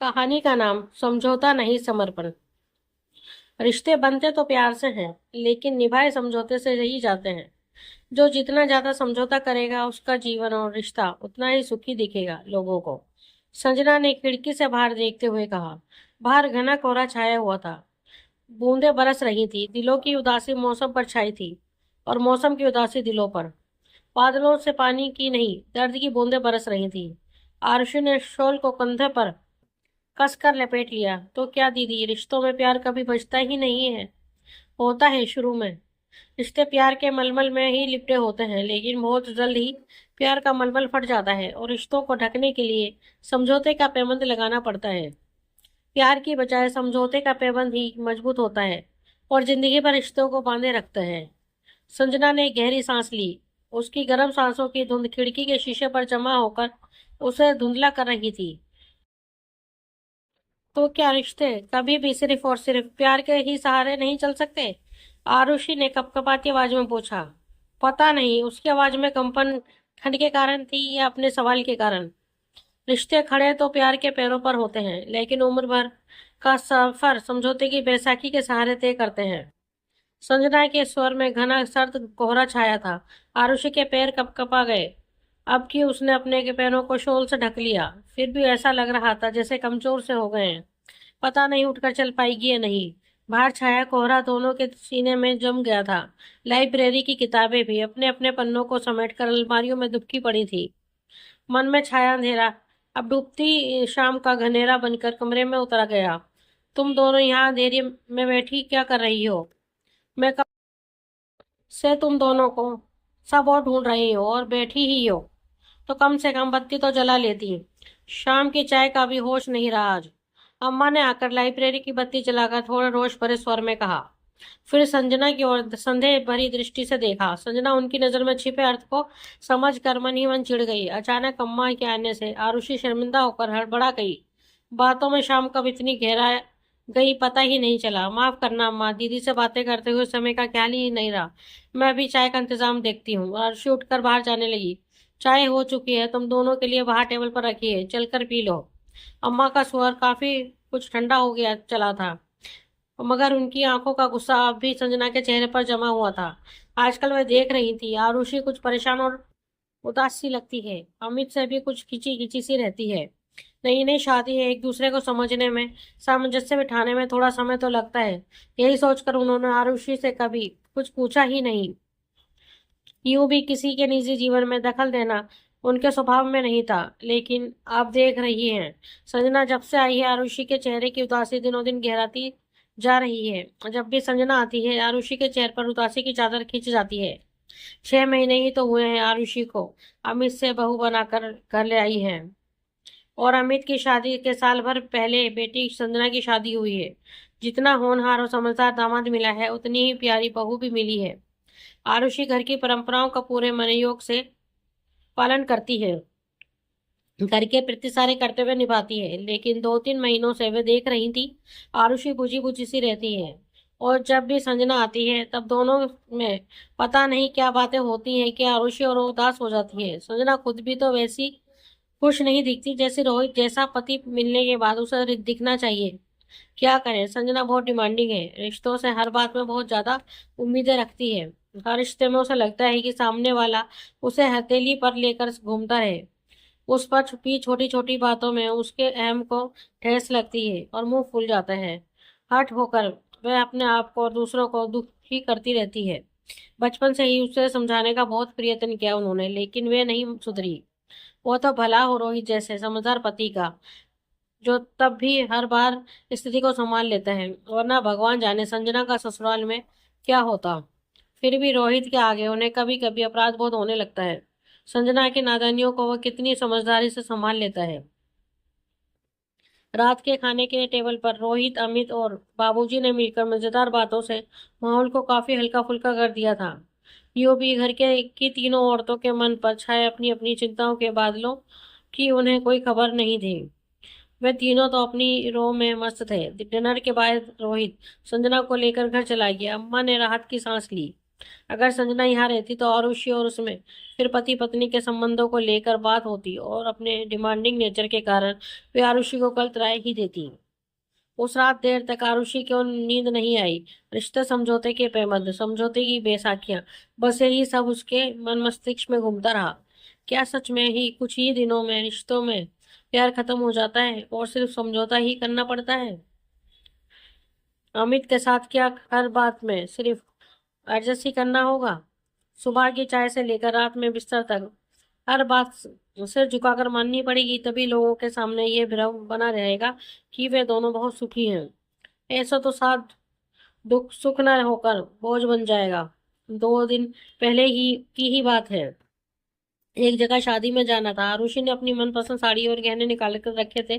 कहानी का नाम समझौता नहीं समर्पण। रिश्ते बनते तो प्यार से हैं, लेकिन निभाए समझौते से ही जाते हैं। जो जितना ज्यादा समझौता करेगा उसका जीवन और रिश्ता उतना ही सुखी दिखेगा लोगों को। संजना ने खिड़की से बाहर देखते हुए कहा। बाहर घना कोहरा छाया हुआ था। बूंदें बरस रही थी। दिलों की उदासी मौसम पर छाई थी और मौसम की उदासी दिलों पर। बादलों से पानी की नहीं, दर्द की बूंदें बरस रही थी। आरुषि ने शॉल को कंधे पर कसकर लपेट लिया। तो क्या दीदी, रिश्तों में प्यार कभी बचता ही नहीं है? होता है शुरू में। रिश्ते प्यार के मलमल में ही लिपटे होते हैं, लेकिन बहुत जल्द ही प्यार का मलमल फट जाता है और रिश्तों को ढकने के लिए समझौते का पैबंद लगाना पड़ता है। प्यार की बजाय समझौते का पैबंद ही मजबूत होता है और जिंदगी भर रिश्तों को बांधे रखता है। संजना ने गहरी सांस ली। उसकी गर्म सांसों की धुंध खिड़की के शीशे पर जमा होकर उसे धुंधला कर रही थी। तो क्या रिश्ते कभी भी सिर्फ और सिर्फ प्यार के ही सहारे नहीं चल सकते? आरुषि ने कपकपाती आवाज में पूछा। पता नहीं, उसकी आवाज में कंपन ठंड के कारण थी या अपने सवाल के कारण। रिश्ते खड़े तो प्यार के पैरों पर होते हैं, लेकिन उम्र भर का सफर समझौते की बैसाखी के सहारे तय करते हैं। संजना के स्वर में घना सर्द कोहरा छाया था। आरुषि के पैर कपकपा गए। अब कि उसने अपने के पैरों को शॉल से ढक लिया, फिर भी ऐसा लग रहा था जैसे कमजोर से हो गए हैं। पता नहीं उठकर चल पाएगी या नहीं। बाहर छाया कोहरा दोनों के सीने में जम गया था। लाइब्रेरी की किताबें भी अपने अपने पन्नों को समेटकर अलमारियों में दुबकी पड़ी थी। मन में छाया अंधेरा अब डूबती शाम का घनेरा बनकर कमरे में उतर गया। तुम दोनों यहाँ अंधेरे में बैठी क्या कर रही हो? मैं कब से तुम दोनों को सब और ढूंढ रही हो और बैठी ही हो, तो कम से कम बत्ती तो जला लेती। शाम की चाय का भी होश नहीं रहा आज। अम्मा ने आकर लाइब्रेरी की बत्ती जलाकर थोड़े रोष भरे स्वर में कहा। फिर संजना की ओर संदेह भरी दृष्टि से देखा। संजना उनकी नजर में छिपे अर्थ को समझ कर मन ही मन चिढ़ गई। अचानक अम्मा के आने से आरुषि शर्मिंदा होकर हड़बड़ा गई। बातों में शाम कब इतनी गहरा गई पता ही नहीं चला। माफ करना अम्मा, दीदी से बातें करते हुए समय का ख्याल ही नहीं रहा। मैं अभी चाय का इंतजाम देखती हूँ। आरुषि उठकर बाहर जाने लगी। चाय हो चुकी है, तुम दोनों के लिए बाहर टेबल पर रखी है, चलकर पी लो। अम्मा का स्वर काफी कुछ ठंडा हो गया चला था, मगर उनकी आंखों का गुस्सा अब भी संजना के चेहरे पर जमा हुआ था। आजकल वह देख रही थी आरुषि कुछ परेशान और उदास सी लगती है। अमित से भी कुछ खिंची खिंची सी रहती है। नई नई शादी है, एक दूसरे को समझने में, सामंजस्य बिठाने में थोड़ा समय तो लगता है। यही सोचकर उन्होंने आरुषि से कभी कुछ पूछा ही नहीं। यूं भी किसी के निजी जीवन में दखल देना उनके स्वभाव में नहीं था, लेकिन आप देख रही हैं, संजना जब से आई है आरुषि के चेहरे की उदासी दिनों दिन गहराती जा रही है। जब भी संजना आती है आरुषि के चेहरे पर उदासी की चादर खिंच जाती है। 6 महीने ही तो हुए हैं आरुषि को अमित से बहू बनाकर घर ले आई है, और अमित की शादी के साल भर पहले बेटी संजना की शादी हुई है। जितना होनहार और समझदार दामाद मिला है, उतनी ही प्यारी बहू भी मिली है। आरुषि घर की परंपराओं का पूरे मनोयोग से पालन करती है, घर के प्रति सारे कर्तव्य निभाती है, लेकिन 2-3 महीनों से वे देख रही थी आरुषि बुझी बुझी सी रहती है। और जब भी संजना आती है तब दोनों में पता नहीं क्या बातें होती हैं कि आरुषि और उदास हो जाती है। संजना खुद भी तो वैसी खुश नहीं दिखती जैसे रोहित जैसा पति मिलने के बाद उसे दिखना चाहिए। क्या करें, संजना बहुत डिमांडिंग है, रिश्तों से हर बात में बहुत ज्यादा उम्मीदें रखती है। हर रिश्ते में उसे लगता है कि सामने वाला उसे हथेली पर लेकर घूमता रहे। उस पर छुपी छोटी छोटी बातों में उसके अहम को ठेस लगती है और मुंह फूल जाता है। हट होकर वह अपने आप को और दूसरों को दुखी करती रहती है। बचपन से ही उसे समझाने का बहुत प्रयत्न किया उन्होंने, लेकिन वे नहीं सुधरी। वो तो भला हो रोहित जैसे समझदार पति का, जो तब भी हर बार स्थिति को संभाल लेता है, वरना भगवान जाने संजना का ससुराल में क्या होता। फिर भी रोहित के आगे उन्हें कभी कभी अपराध बोध होने लगता है। संजना की नादानियों को वह कितनी समझदारी से संभाल लेता है। रात के खाने के टेबल पर रोहित, अमित और बाबूजी ने मिलकर मजेदार बातों से माहौल को काफी हल्का फुल्का कर दिया था। यूं भी घर के की तीनों औरतों के मन पर छाए अपनी अपनी चिंताओं के बादलों की उन्हें कोई खबर नहीं थी। वे तीनों तो अपनी रो में मस्त थे। डिनर के बाद रोहित संजना को लेकर घर चला गया। अम्मा ने राहत की सांस ली। अगर संजना यहाँ रहती तो आरुषि और उसमें फिर पति पत्नी के संबंधों को लेकर बात होती और अपने डिमांडिंग नेचर के कारण वे आरुषि को गलत राय ही देती। उस रात देर तक आरुषि को नींद नहीं आई। रिश्ते समझौते के पेमंद, समझौते की बेसाखियां, बस यही सब उसके मन मस्तिष्क में घूमता रहा। क्या सच में ही कुछ ही दिनों में रिश्तों में प्यार खत्म हो जाता है और सिर्फ समझौता ही करना पड़ता है? अमित के साथ क्या हर बात में सिर्फ एडजस्ट ही करना होगा? सुबह की चाय से लेकर रात में बिस्तर तक हर बात सिर झुकाकर माननी पड़ेगी, तभी लोगों के सामने ये भ्रम बना रहेगा कि वे दोनों बहुत सुखी हैं। ऐसा तो साथ दुख सुख न होकर बोझ बन जाएगा। 2 दिन पहले ही बात है। एक जगह शादी में जाना था। आरुषि ने अपनी मनपसंद साड़ी और गहने निकाल कर रखे थे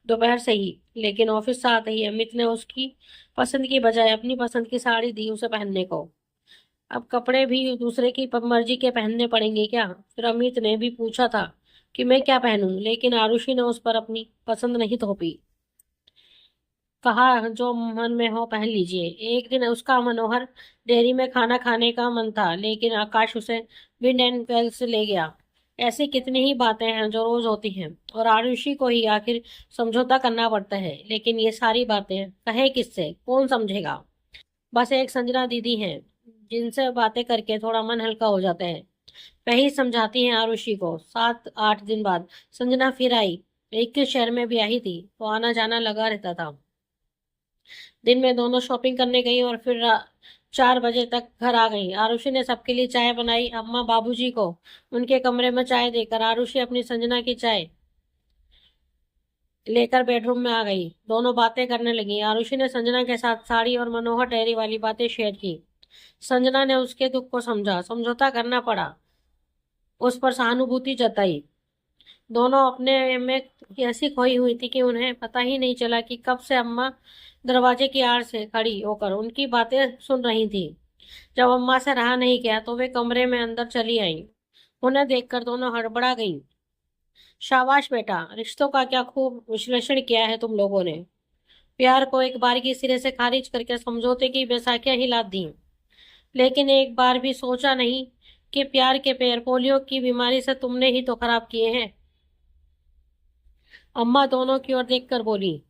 दोपहर से ही, लेकिन ऑफिस से आते ही अमित ने उसकी पसंद की बजाय अपनी पसंद की साड़ी दी उसे पहनने को। अब कपड़े भी दूसरे की मर्जी के पहनने पड़ेंगे क्या? फिर अमित ने भी पूछा था कि मैं क्या पहनूं, लेकिन आरुषि ने उस पर अपनी पसंद नहीं थोपी। कहा जो मन में हो पहन लीजिए। एक दिन उसका मनोहर डेयरी में खाना खाने का मन था, लेकिन आकाश उसे विंड एंड वेल्स ले गया। ऐसी कितनी ही बातें हैं जो रोज होती हैं और आरुषि को ही आखिर समझौता करना पड़ता है, लेकिन ये सारी बातें कहे किससे, कौन समझेगा? बस एक संजना दीदी हैं जिनसे बातें करके थोड़ा मन हल्का हो जाता है। वही समझाती हैं आरुषि को। 7-8 दिन बाद संजना फिर आई। एक ही शहर में भी आई थी तो आना जाना लगा रहता था। दिन में दोनों शॉपिंग करने गई और फिर 4 बजे तक घर आ गई। आरुषि ने सबके लिए चाय बनाई। अम्मा बाबूजी को उनके कमरे में चाय देकर आरुषि अपनी संजना की चाय लेकर बेडरूम में आ गई। दोनों बातें करने लगी। आरुषि ने संजना के साथ साड़ी और मनोहर डेयरी वाली बातें शेयर की। संजना ने उसके दुख को समझा। समझौता करना पड़ा, उस पर सहानुभूति जताई। दोनों अपने में ऐसी खोई हुई थी कि उन्हें पता ही नहीं चला कि कब से अम्मा दरवाजे की आड़ से खड़ी होकर उनकी बातें सुन रही थी। जब अम्मा से रहा नहीं गया तो वे कमरे में अंदर चली आईं। उन्हें देखकर दोनों हड़बड़ा गईं। शाबाश बेटा, रिश्तों का क्या खूब विश्लेषण किया है तुम लोगों ने। प्यार को एक बार की सिरे से खारिज करके समझौते की बैसाखियां ही लाद दी। लेकिन एक बार भी सोचा नहीं कि प्यार के पैर पोलियो की बीमारी से तुमने ही तो खराब किए हैं। अम्मा दोनों की ओर देखकर बोली,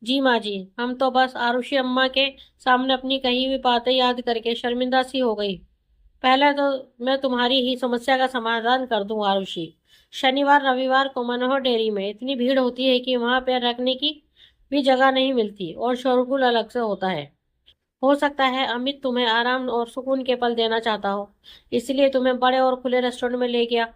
जी माँ जी, हम तो बस आरुषि अम्मा के सामने अपनी कही हुई बातें याद करके शर्मिंदा सी हो गई। पहले तो मैं तुम्हारी ही समस्या का समाधान कर दूं आरुषि। शनिवार रविवार को मनोहर डेयरी में इतनी भीड़ होती है कि वहां पैर रखने की भी जगह नहीं मिलती और शोरगुल अलग से होता है। हो सकता है अमित तुम्हें आराम और सुकून के पल देना चाहता हो, इसलिए तुम्हें बड़े और खुले रेस्टोरेंट में ले गया।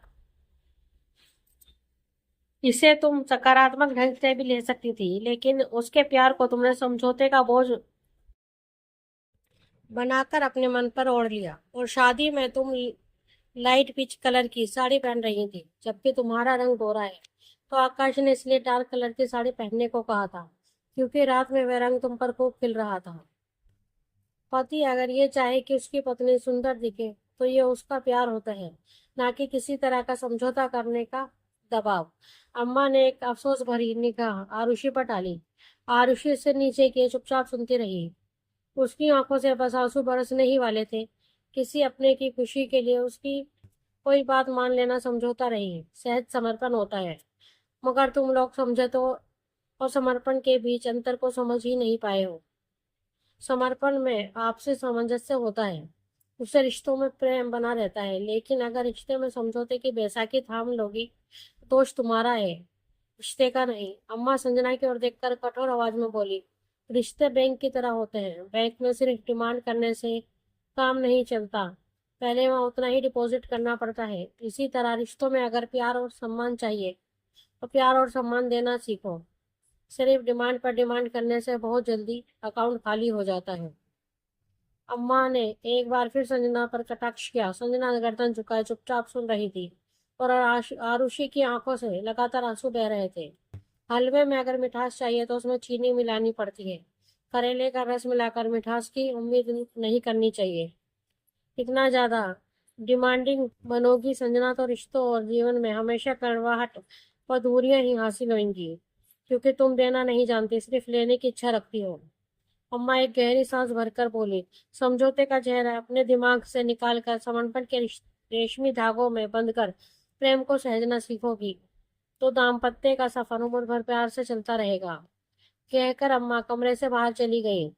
इसे तुम सकारात्मक ढंग से भी ले सकती थी, लेकिन उसके प्यार को तुमने समझौते का बोझ बनाकर अपने मन पर ओढ़ लिया। और शादी में तुम लाइट पीच कलर की साड़ी पहन रही थी, जबकि तुम्हारा रंग गोरा है। तो आकाश ने इसलिए डार्क कलर की साड़ी पहनने को कहा था, क्योंकि रात में वह रंग तुम पर खूब खिल रहा था। पति अगर ये चाहे कि उसकी पत्नी सुंदर दिखे, तो ये उसका प्यार होता है, ना कि किसी तरह का समझौता करने का दबाव। अम्मा ने एक अफसोस भरी निगाह आरुषि पर डाली। आरुषि से नीचे के चुपचाप सुनती रही। उसकी आंखों से बस आंसू बरसने ही वाले थे। किसी अपने की खुशी के लिए उसकी कोई बात मान लेना समझौता नहीं, सहज समर्पण होता है। मगर तुम लोग समझे तो और समर्पण के बीच अंतर को समझ ही नहीं पाए हो। समर्पण में आपसी सामंजस्य होता है, उससे रिश्तों में प्रेम बना रहता है। लेकिन अगर रिश्ते में समझौते की बैसाखी थाम लोगी, तो दोष तुम्हारा है, रिश्ते का नहीं। अम्मा संजना की ओर देखकर कठोर आवाज में बोली, रिश्ते बैंक की तरह होते हैं। बैंक में सिर्फ डिमांड करने से काम नहीं चलता, पहले वहाँ उतना ही डिपॉजिट करना पड़ता है। इसी तरह रिश्तों में अगर प्यार और सम्मान चाहिए, तो प्यार और सम्मान देना सीखो। सिर्फ डिमांड पर डिमांड करने से बहुत जल्दी अकाउंट खाली हो जाता है। अम्मा ने एक बार फिर संजना पर कटाक्ष किया। संजना गर्दन झुकाए चुपचाप सुन रही थी और आरुषि की आंखों से लगातार आंसू बह रहे थे। हलवे में अगर मिठास चाहिए तो उसमें चीनी मिलानी पड़ती है। करेले का रस मिलाकर मिठास की उम्मीद नहीं करनी चाहिए। इतना ज्यादा डिमांडिंग बनोगी संजना तो रिश्तों और जीवन में हमेशा कड़वाहट और दूरियां ही हासिल होंगी, क्योंकि तुम देना नहीं जानती, सिर्फ लेने की इच्छा रखती हो। अम्मा एक गहरी सांस भरकर बोली, समझौते का चेहरा अपने दिमाग से निकालकर समर्पण के रेशमी धागों में बंधकर प्रेम को सहजना सीखोगी तो दाम्पत्य का सफर उम्र भर प्यार से चलता रहेगा, कहकर अम्मा कमरे से बाहर चली गई।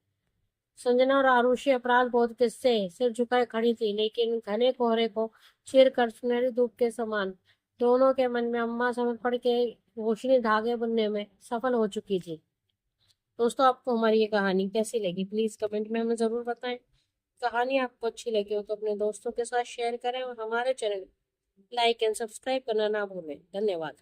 संजना और आरुषि अपराध बोध किससे सिर झुकाए खड़ी थी, लेकिन घने कोहरे को चीर कर सुनहरी धूप के समान दोनों के मन में अम्मा समर्पण के रोशनी धागे बुनने में सफल हो चुकी थी। दोस्तों, आपको हमारी ये कहानी कैसी लगी प्लीज कमेंट में हमें जरूर बताएं। कहानी आपको अच्छी लगी हो तो अपने दोस्तों के साथ शेयर करें और हमारे चैनल लाइक एंड सब्सक्राइब करना ना भूलें। धन्यवाद।